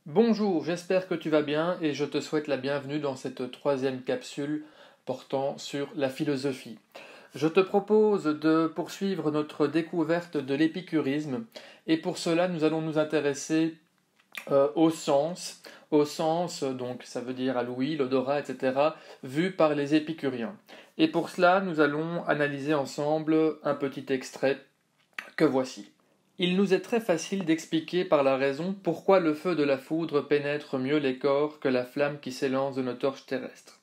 Bonjour, j'espère que tu vas bien et je te souhaite la bienvenue dans cette troisième capsule portant sur la philosophie. Je te propose de poursuivre notre découverte de l'épicurisme et pour cela nous allons nous intéresser au sens, donc ça veut dire à l'ouïe, l'odorat, etc., vu par les épicuriens. Et pour cela nous allons analyser ensemble un petit extrait que voici. Il nous est très facile d'expliquer par la raison pourquoi le feu de la foudre pénètre mieux les corps que la flamme qui s'élance de nos torches terrestres.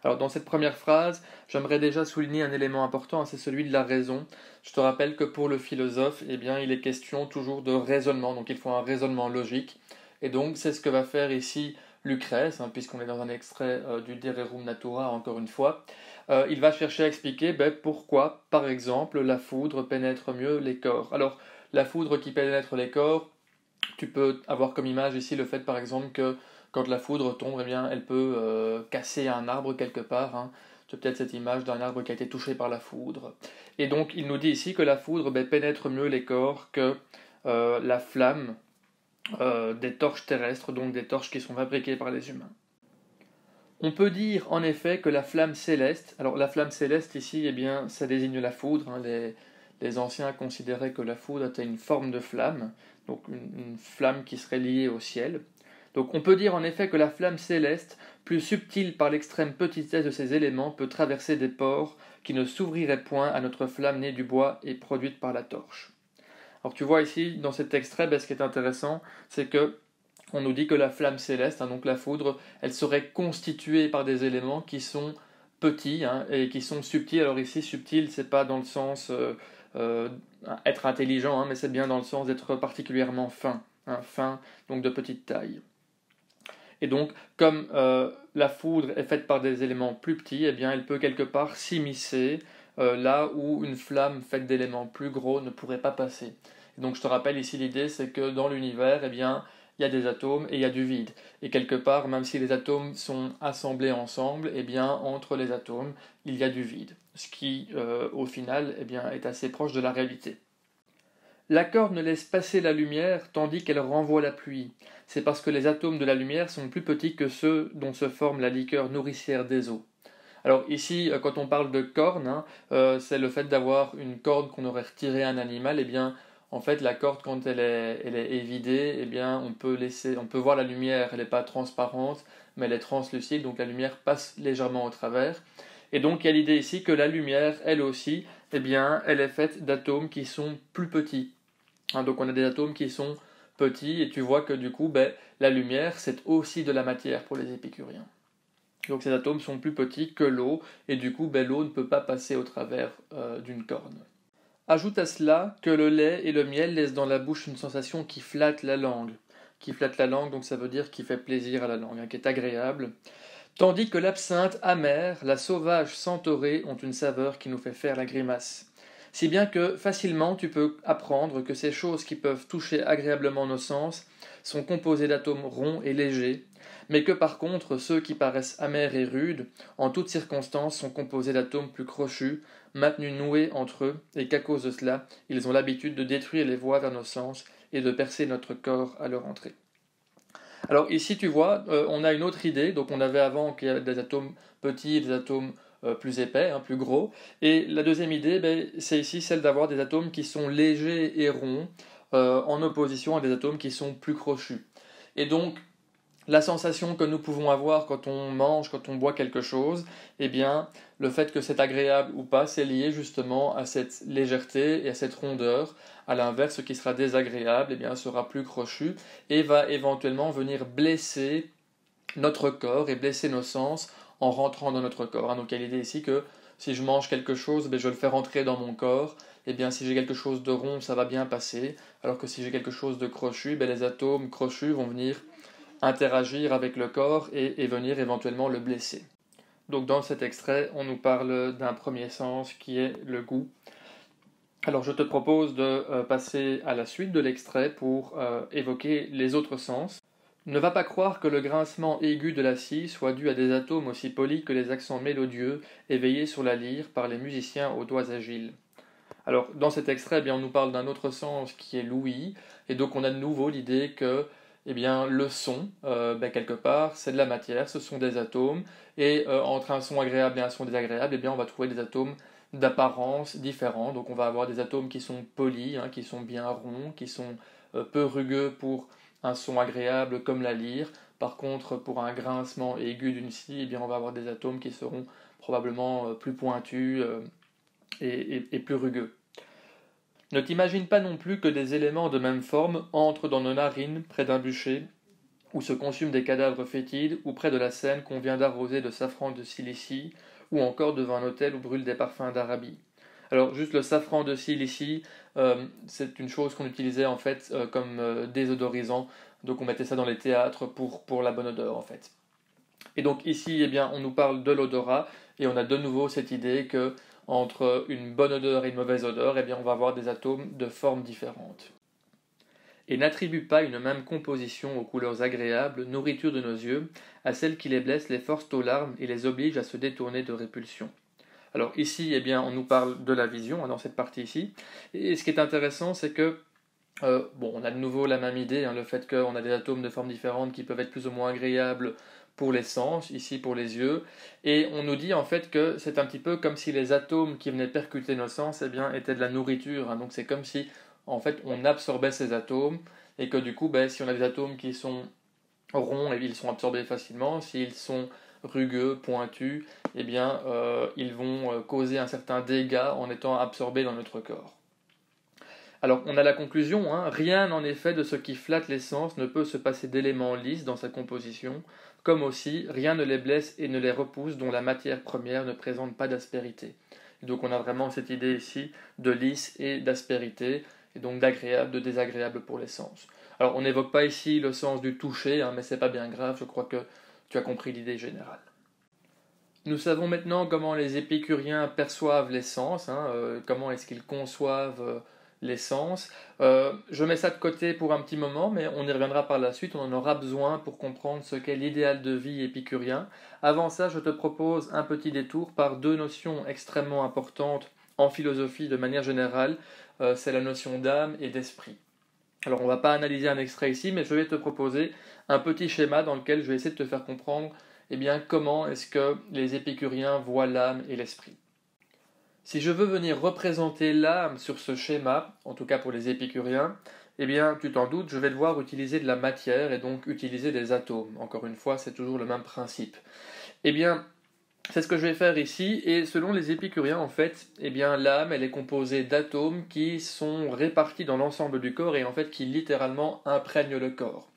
Alors dans cette première phrase, j'aimerais déjà souligner un élément important, c'est celui de la raison. Je te rappelle que pour le philosophe, il est question toujours de raisonnement, donc il faut un raisonnement logique. Et donc c'est ce que va faire ici Lucrèce, puisqu'on est dans un extrait du De Rerum Natura encore une fois. Il va chercher à expliquer pourquoi, par exemple, la foudre pénètre mieux les corps. Alors, la foudre qui pénètre les corps, tu peux avoir comme image ici le fait par exemple que quand la foudre tombe, elle peut casser un arbre quelque part. Tu as peut-être cette image d'un arbre qui a été touché par la foudre. Et donc il nous dit ici que la foudre pénètre mieux les corps que la flamme des torches terrestres, donc des torches qui sont fabriquées par les humains. On peut dire en effet que la flamme céleste, alors la flamme céleste ici, ça désigne la foudre. Les anciens considéraient que la foudre était une forme de flamme, donc une flamme qui serait liée au ciel. Donc on peut dire en effet que la flamme céleste, plus subtile par l'extrême petitesse de ses éléments, peut traverser des pores qui ne s'ouvriraient point à notre flamme née du bois et produite par la torche. Alors tu vois ici, dans cet extrait, ce qui est intéressant, c'est que on nous dit que la flamme céleste, donc la foudre, elle serait constituée par des éléments qui sont petits et qui sont subtils. Alors ici, subtil, c'est pas dans le sens être intelligent, mais c'est bien dans le sens d'être particulièrement fin, fin, donc de petite taille. Et donc, comme la foudre est faite par des éléments plus petits, elle peut quelque part s'immiscer là où une flamme faite d'éléments plus gros ne pourrait pas passer. Et donc, je te rappelle ici l'idée, c'est que dans l'univers, il y a des atomes et il y a du vide. Et quelque part, même si les atomes sont assemblés ensemble, entre les atomes, il y a du vide. Ce qui, au final, est assez proche de la réalité. La corde ne laisse passer la lumière tandis qu'elle renvoie la pluie. C'est parce que les atomes de la lumière sont plus petits que ceux dont se forme la liqueur nourricière des eaux. Alors ici, quand on parle de corne, c'est le fait d'avoir une corde qu'on aurait retirée à un animal. En fait, la corde, quand elle est évidée, on peut voir la lumière. Elle n'est pas transparente, mais elle est translucide, donc la lumière passe légèrement au travers. Et donc, il y a l'idée ici que la lumière, elle aussi, elle est faite d'atomes qui sont plus petits. Donc on a des atomes qui sont petits, et tu vois que du coup, la lumière, c'est aussi de la matière pour les épicuriens. Donc ces atomes sont plus petits que l'eau, et du coup, l'eau ne peut pas passer au travers d'une corne. Ajoute à cela que le lait et le miel laissent dans la bouche une sensation qui flatte la langue. Qui flatte la langue, donc ça veut dire qui fait plaisir à la langue, qui est agréable. Tandis que l'absinthe amère, la sauvage centaurée ont une saveur qui nous fait faire la grimace. Si bien que facilement tu peux apprendre que ces choses qui peuvent toucher agréablement nos sens sont composées d'atomes ronds et légers, mais que par contre ceux qui paraissent amers et rudes, en toutes circonstances, sont composés d'atomes plus crochus, maintenus noués entre eux, et qu'à cause de cela, ils ont l'habitude de détruire les voies vers nos sens et de percer notre corps à leur entrée. Alors ici tu vois, on a une autre idée, donc on avait avant qu'il y avait des atomes petits et des atomes plus épais, plus gros, et la deuxième idée, c'est ici celle d'avoir des atomes qui sont légers et ronds, en opposition à des atomes qui sont plus crochus. Et donc, la sensation que nous pouvons avoir quand on mange, quand on boit quelque chose, le fait que c'est agréable ou pas, c'est lié justement à cette légèreté et à cette rondeur. À l'inverse, ce qui sera désagréable, sera plus crochu et va éventuellement venir blesser notre corps et blesser nos sens en rentrant dans notre corps. Donc il y a l'idée ici que si je mange quelque chose, je le fais rentrer dans mon corps. Si j'ai quelque chose de rond, ça va bien passer. Alors que si j'ai quelque chose de crochu, les atomes crochus vont venir interagir avec le corps et venir éventuellement le blesser. Donc dans cet extrait, on nous parle d'un premier sens qui est le goût. Alors je te propose de passer à la suite de l'extrait pour évoquer les autres sens. Ne va pas croire que le grincement aigu de la scie soit dû à des atomes aussi polis que les accents mélodieux éveillés sur la lyre par les musiciens aux doigts agiles. Alors dans cet extrait, on nous parle d'un autre sens qui est l'ouïe, et donc on a de nouveau l'idée que eh bien, le son, quelque part, c'est de la matière, ce sont des atomes, et entre un son agréable et un son désagréable, eh bien, on va trouver des atomes d'apparence différents. Donc on va avoir des atomes qui sont polis, hein, qui sont bien ronds, qui sont peu rugueux pour un son agréable comme la lyre. Par contre, pour un grincement aigu d'une scie, eh bien, on va avoir des atomes qui seront probablement plus pointus et plus rugueux. Ne t'imagine pas non plus que des éléments de même forme entrent dans nos narines près d'un bûcher, où se consument des cadavres fétides, ou près de la Seine qu'on vient d'arroser de safran de Cilicie, ou encore devant un hôtel où brûlent des parfums d'Arabie. Alors juste le safran de Cilicie, c'est une chose qu'on utilisait en fait comme désodorisant, donc on mettait ça dans les théâtres pour la bonne odeur en fait. Et donc ici, eh bien, on nous parle de l'odorat, et on a de nouveau cette idée que entre une bonne odeur et une mauvaise odeur, eh bien, on va avoir des atomes de formes différentes. Et n'attribue pas une même composition aux couleurs agréables, nourriture de nos yeux, à celles qui les blessent, les forcent aux larmes et les obligent à se détourner de répulsion. Alors ici, eh bien, on nous parle de la vision, hein, dans cette partie ici. Et ce qui est intéressant, c'est que on a de nouveau la même idée, hein, le fait qu'on a des atomes de formes différentes qui peuvent être plus ou moins agréables pour les sens, ici pour les yeux, et on nous dit en fait que c'est un petit peu comme si les atomes qui venaient percuter nos sens, eh bien, étaient de la nourriture, hein. Donc c'est comme si en fait on absorbait ces atomes, et que du coup, si on a des atomes qui sont ronds, ils sont absorbés facilement. S'ils sont rugueux, pointus, eh bien, ils vont causer un certain dégât en étant absorbés dans notre corps. Alors, on a la conclusion, hein, rien en effet de ce qui flatte les sens ne peut se passer d'éléments lisses dans sa composition, comme aussi rien ne les blesse et ne les repousse dont la matière première ne présente pas d'aspérité. Donc on a vraiment cette idée ici de lisse et d'aspérité, et donc d'agréable, de désagréable pour les sens. Alors on n'évoque pas ici le sens du toucher, hein, mais c'est pas bien grave, je crois que tu as compris l'idée générale. Nous savons maintenant comment les épicuriens perçoivent les sens, hein, comment est-ce qu'ils conçoivent les sens. Je mets ça de côté pour un petit moment, mais on y reviendra par la suite, on en aura besoin pour comprendre ce qu'est l'idéal de vie épicurien. Avant ça, je te propose un petit détour par deux notions extrêmement importantes en philosophie de manière générale, c'est la notion d'âme et d'esprit. Alors on ne va pas analyser un extrait ici, mais je vais te proposer un petit schéma dans lequel je vais essayer de te faire comprendre comment est-ce que les épicuriens voient l'âme et l'esprit. Si je veux venir représenter l'âme sur ce schéma, en tout cas pour les épicuriens, tu t'en doutes, je vais devoir utiliser de la matière et donc utiliser des atomes. Encore une fois, c'est toujours le même principe. C'est ce que je vais faire ici, et selon les épicuriens, en fait, l'âme, elle est composée d'atomes qui sont répartis dans l'ensemble du corps et en fait qui littéralement imprègnent le corps.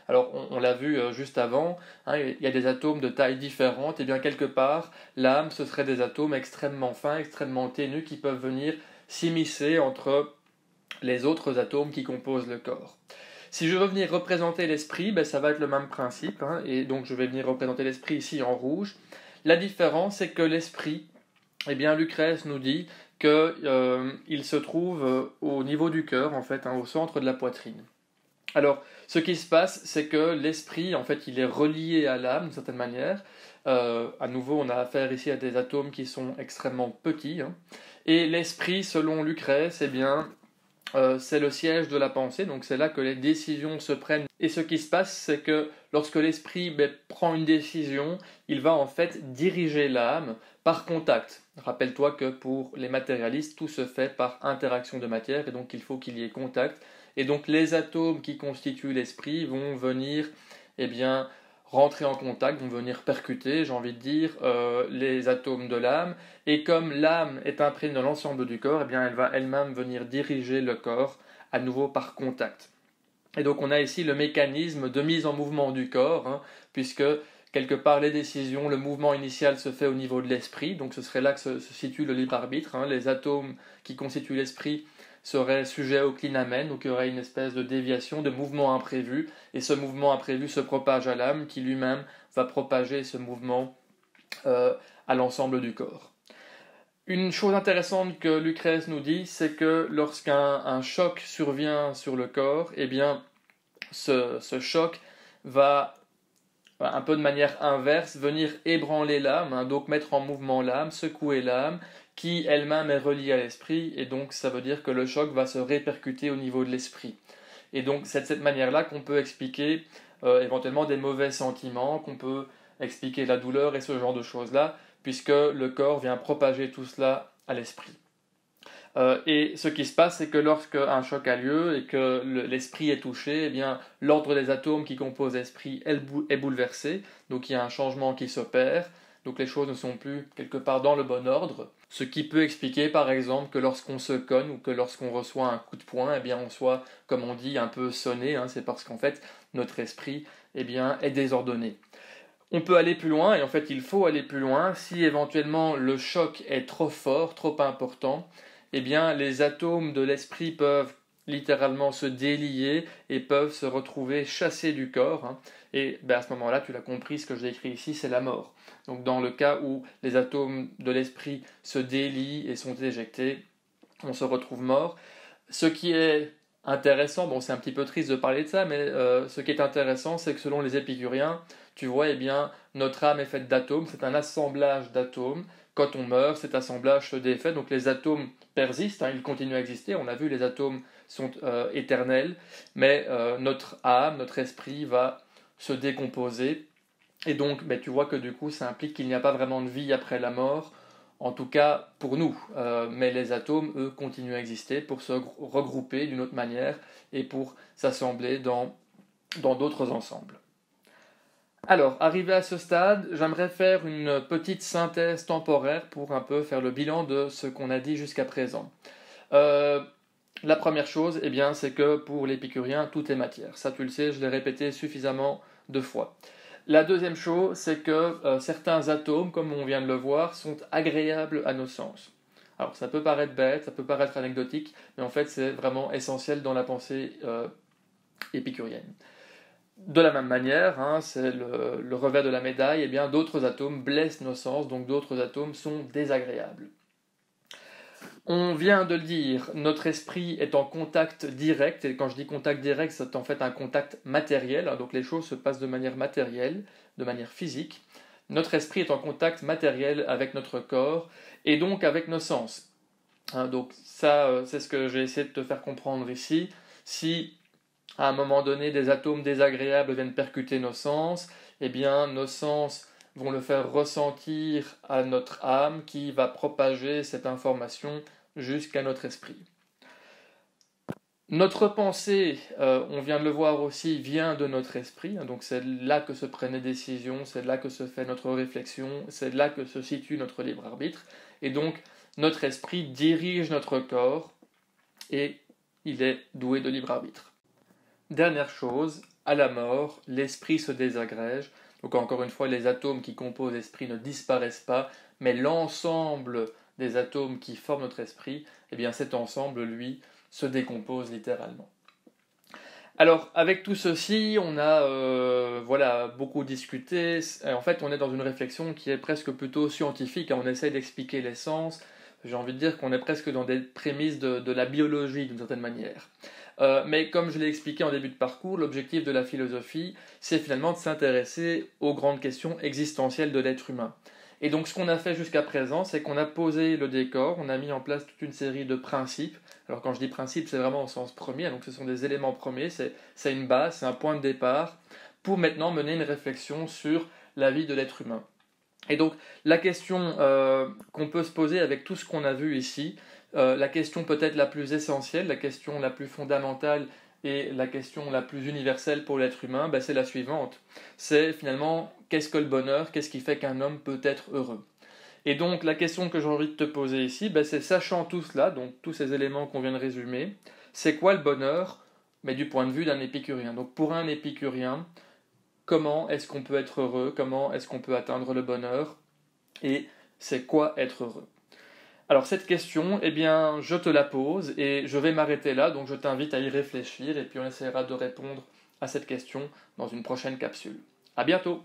Alors, on l'a vu juste avant, hein, il y a des atomes de tailles différentes, et bien quelque part, l'âme, ce serait des atomes extrêmement fins, extrêmement ténus, qui peuvent venir s'immiscer entre les autres atomes qui composent le corps. Si je veux venir représenter l'esprit, ça va être le même principe, hein, et donc je vais venir représenter l'esprit ici en rouge. La différence, c'est que l'esprit, Lucrèce nous dit qu'il se trouve au niveau du cœur, en fait, hein, au centre de la poitrine. Alors, ce qui se passe, c'est que l'esprit, en fait, il est relié à l'âme d'une certaine manière. À nouveau, on a affaire ici à des atomes qui sont extrêmement petits. Hein. Et l'esprit, selon Lucrèce, c'est le siège de la pensée, donc c'est là que les décisions se prennent. Et ce qui se passe, c'est que lorsque l'esprit prend une décision, il va en fait diriger l'âme par contact. Rappelle-toi que pour les matérialistes, tout se fait par interaction de matière, et donc il faut qu'il y ait contact. Et donc les atomes qui constituent l'esprit vont venir rentrer en contact, vont venir percuter, j'ai envie de dire, les atomes de l'âme. Et comme l'âme est imprégnée dans l'ensemble du corps, elle va elle-même venir diriger le corps, à nouveau par contact. Et donc on a ici le mécanisme de mise en mouvement du corps, hein, puisque quelque part les décisions, le mouvement initial se fait au niveau de l'esprit, donc ce serait là que se situe le libre arbitre. Hein. Les atomes qui constituent l'esprit seraient sujets au clinamen, donc il y aurait une espèce de déviation, de mouvement imprévu, et ce mouvement imprévu se propage à l'âme, qui lui-même va propager ce mouvement à l'ensemble du corps. Une chose intéressante que Lucrèce nous dit, c'est que lorsqu'un choc survient sur le corps, ce choc va un peu de manière inverse venir ébranler l'âme, hein, donc mettre en mouvement l'âme, secouer l'âme, qui elle-même est reliée à l'esprit, et donc ça veut dire que le choc va se répercuter au niveau de l'esprit. Et donc c'est de cette manière-là qu'on peut expliquer éventuellement des mauvais sentiments, qu'on peut expliquer la douleur et ce genre de choses-là, puisque le corps vient propager tout cela à l'esprit. Et ce qui se passe, c'est que lorsque un choc a lieu et que l'esprit est touché, eh bien, l'ordre des atomes qui composent l'esprit est bouleversé, donc il y a un changement qui s'opère, donc les choses ne sont plus quelque part dans le bon ordre, ce qui peut expliquer par exemple que lorsqu'on se cogne ou que lorsqu'on reçoit un coup de poing, eh bien, on soit, comme on dit, un peu sonné, c'est parce qu'en fait notre esprit eh bien, est désordonné. On peut aller plus loin, et en fait il faut aller plus loin, si éventuellement le choc est trop fort, trop important, eh bien les atomes de l'esprit peuvent littéralement se délier et peuvent se retrouver chassés du corps, et à ce moment-là, tu l'as compris, ce que j'ai écrit ici, c'est la mort. Donc dans le cas où les atomes de l'esprit se délient et sont éjectés, on se retrouve mort. Ce qui est intéressant, bon c'est un petit peu triste de parler de ça, mais ce qui est intéressant, c'est que selon les épicuriens, tu vois, eh bien, notre âme est faite d'atomes, c'est un assemblage d'atomes. Quand on meurt, cet assemblage se défait, donc les atomes persistent, ils continuent à exister. On a vu, les atomes sont éternels, mais notre âme, notre esprit va se décomposer. Et donc, tu vois que du coup, ça implique qu'il n'y a pas vraiment de vie après la mort, en tout cas pour nous. Mais les atomes, eux, continuent à exister pour se regrouper d'une autre manière et pour s'assembler dans d'autres ensembles. Alors, arrivé à ce stade, j'aimerais faire une petite synthèse temporaire pour un peu faire le bilan de ce qu'on a dit jusqu'à présent. La première chose, eh bien, c'est que pour l'épicurien, tout est matière. Ça, tu le sais, je l'ai répété suffisamment de fois. La deuxième chose, c'est que certains atomes, comme on vient de le voir, sont agréables à nos sens. Alors, ça peut paraître bête, ça peut paraître anecdotique, mais en fait, c'est vraiment essentiel dans la pensée épicurienne. De la même manière, c'est le revers de la médaille, eh bien d'autres atomes blessent nos sens, donc d'autres atomes sont désagréables. On vient de le dire, notre esprit est en contact direct, et quand je dis contact direct, c'est en fait un contact matériel, donc les choses se passent de manière matérielle, de manière physique. Notre esprit est en contact matériel avec notre corps, et donc avec nos sens. Donc ça, c'est ce que j'ai essayé de te faire comprendre ici. Si à un moment donné, des atomes désagréables viennent percuter nos sens, eh bien, nos sens vont le faire ressentir à notre âme qui va propager cette information jusqu'à notre esprit. Notre pensée, on vient de le voir aussi, vient de notre esprit, donc c'est là que se prennent les décisions, c'est là que se fait notre réflexion, c'est là que se situe notre libre arbitre, et donc notre esprit dirige notre corps et il est doué de libre arbitre. Dernière chose, à la mort, l'esprit se désagrège. Donc encore une fois, les atomes qui composent l'esprit ne disparaissent pas, mais l'ensemble des atomes qui forment notre esprit, eh bien cet ensemble, lui, se décompose littéralement. Alors, avec tout ceci, on a beaucoup discuté. En fait, on est dans une réflexion qui est presque plutôt scientifique. On essaie d'expliquer l'essence. J'ai envie de dire qu'on est presque dans des prémices de la biologie, d'une certaine manière. Mais comme je l'ai expliqué en début de parcours, l'objectif de la philosophie, c'est finalement de s'intéresser aux grandes questions existentielles de l'être humain. Et donc ce qu'on a fait jusqu'à présent, c'est qu'on a posé le décor, on a mis en place toute une série de principes. Alors quand je dis principes, c'est vraiment au sens premier, donc ce sont des éléments premiers, c'est une base, c'est un point de départ, pour maintenant mener une réflexion sur la vie de l'être humain. Et donc la question qu'on peut se poser avec tout ce qu'on a vu ici, la question peut-être la plus essentielle, la question la plus fondamentale et la question la plus universelle pour l'être humain, c'est la suivante. C'est finalement, qu'est-ce que le bonheur? Qu'est-ce qui fait qu'un homme peut être heureux? Et donc la question que j'ai envie de te poser ici, c'est sachant tout cela, donc tous ces éléments qu'on vient de résumer, c'est quoi le bonheur? Mais du point de vue d'un épicurien. Donc pour un épicurien, comment est-ce qu'on peut être heureux? Comment est-ce qu'on peut atteindre le bonheur? Et c'est quoi être heureux? Alors cette question, eh bien, je te la pose et je vais m'arrêter là, donc je t'invite à y réfléchir et puis on essaiera de répondre à cette question dans une prochaine capsule. À bientôt!